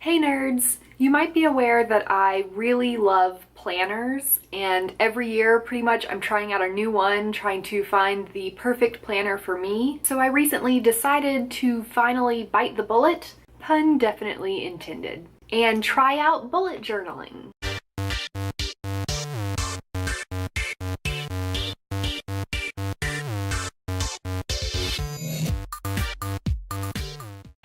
Hey nerds! You might be aware that I really love planners, and every year pretty much I'm trying out a new one, trying to find the perfect planner for me. So I recently decided to finally bite the bullet, pun definitely intended, and try out bullet journaling.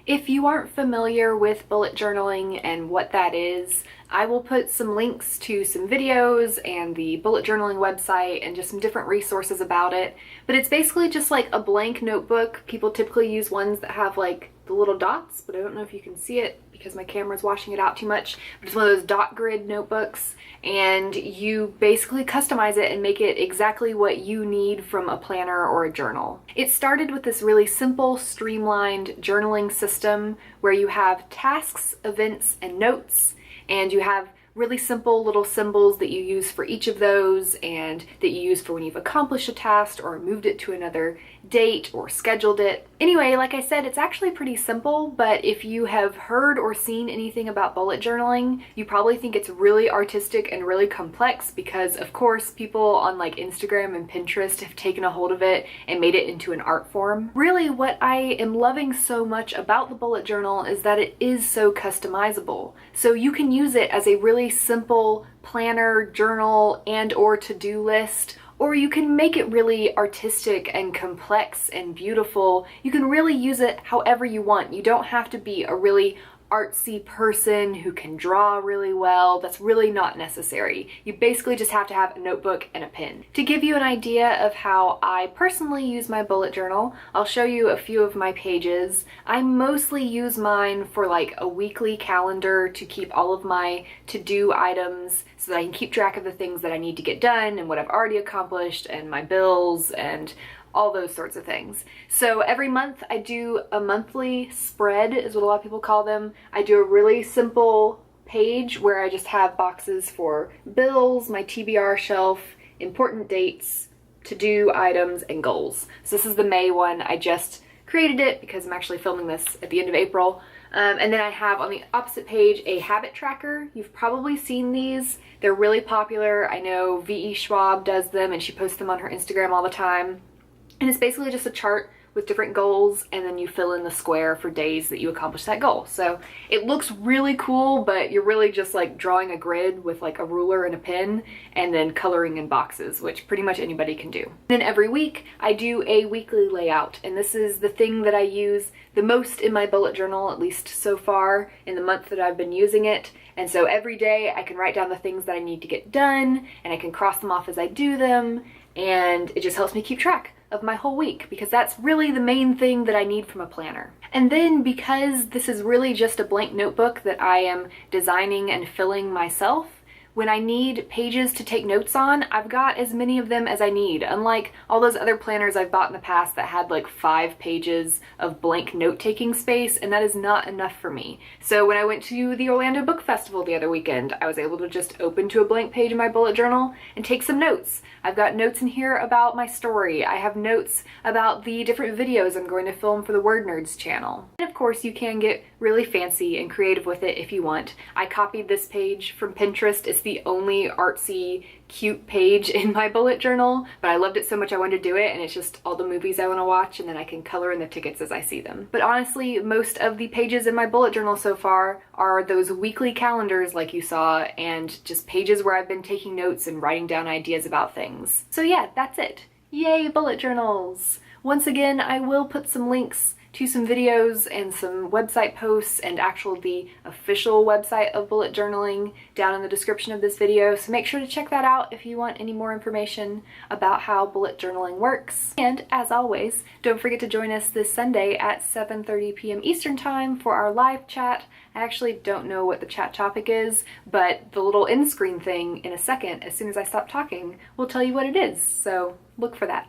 If you aren't familiar with bullet journaling and what that is, I will put some links to some videos and the bullet journaling website and just some different resources about it. But it's basically just like a blank notebook. People typically use ones that have like the little dots, but I don't know if you can see it because my camera's washing it out too much. But it's one of those dot grid notebooks, and you basically customize it and make it exactly what you need from a planner or a journal. It started with this really simple, streamlined journaling system where you have tasks, events, and notes, and you have really simple little symbols that you use for each of those and that you use for when you've accomplished a task or moved it to another date or scheduled it. Anyway, like I said, it's actually pretty simple, but if you have heard or seen anything about bullet journaling, you probably think it's really artistic and really complex because, of course, people on like Instagram and Pinterest have taken a hold of it and made it into an art form. Really, what I am loving so much about the bullet journal is that it is so customizable. So you can use it as a really simple planner, journal, and or to-do list, or you can make it really artistic and complex and beautiful. You can really use it however you want. You don't have to be a really artsy person who can draw really well. That's really not necessary. You basically just have to have a notebook and a pen. To give you an idea of how I personally use my bullet journal, I'll show you a few of my pages. I mostly use mine for like a weekly calendar to keep all of my to-do items so that I can keep track of the things that I need to get done and what I've already accomplished and my bills and all those sorts of things. So every month I do a monthly spread, is what a lot of people call them. I do a really simple page where I just have boxes for bills, my TBR shelf, important dates, to-do items, and goals. So this is the May one. I just created it because I'm actually filming this at the end of April. And then I have on the opposite page a habit tracker. You've probably seen these. They're really popular. I know V.E. Schwab does them and she posts them on her Instagram all the time. And it's basically just a chart with different goals, and then you fill in the square for days that you accomplish that goal. So it looks really cool, but you're really just like drawing a grid with like a ruler and a pen and then coloring in boxes, which pretty much anybody can do. Then every week I do a weekly layout, and this is the thing that I use the most in my bullet journal, at least so far in the month that I've been using it. And so every day I can write down the things that I need to get done, and I can cross them off as I do them, and it just helps me keep track of my whole week, because that's really the main thing that I need from a planner. And then because this is really just a blank notebook that I am designing and filling myself, when I need pages to take notes on, I've got as many of them as I need, unlike all those other planners I've bought in the past that had like 5 pages of blank note-taking space, and that is not enough for me. So when I went to the Orlando Book Festival the other weekend, I was able to just open to a blank page in my bullet journal and take some notes. I've got notes in here about my story. I have notes about the different videos I'm going to film for the WordNerds channel. And of course, you can get really fancy and creative with it if you want. I copied this page from Pinterest. It's the only artsy, cute page in my bullet journal, but I loved it so much I wanted to do it, and it's just all the movies I want to watch, and then I can color in the tickets as I see them. But honestly, most of the pages in my bullet journal so far are those weekly calendars like you saw, and just pages where I've been taking notes and writing down ideas about things. So yeah, that's it. Yay, bullet journals! Once again, I will put some links to some videos and some website posts and the official website of bullet journaling down in the description of this video, so make sure to check that out if you want any more information about how bullet journaling works. And as always, don't forget to join us this Sunday at 7:30 p.m. Eastern Time for our live chat. I actually don't know what the chat topic is, but the little end screen thing in a second, as soon as I stop talking, will tell you what it is, so look for that.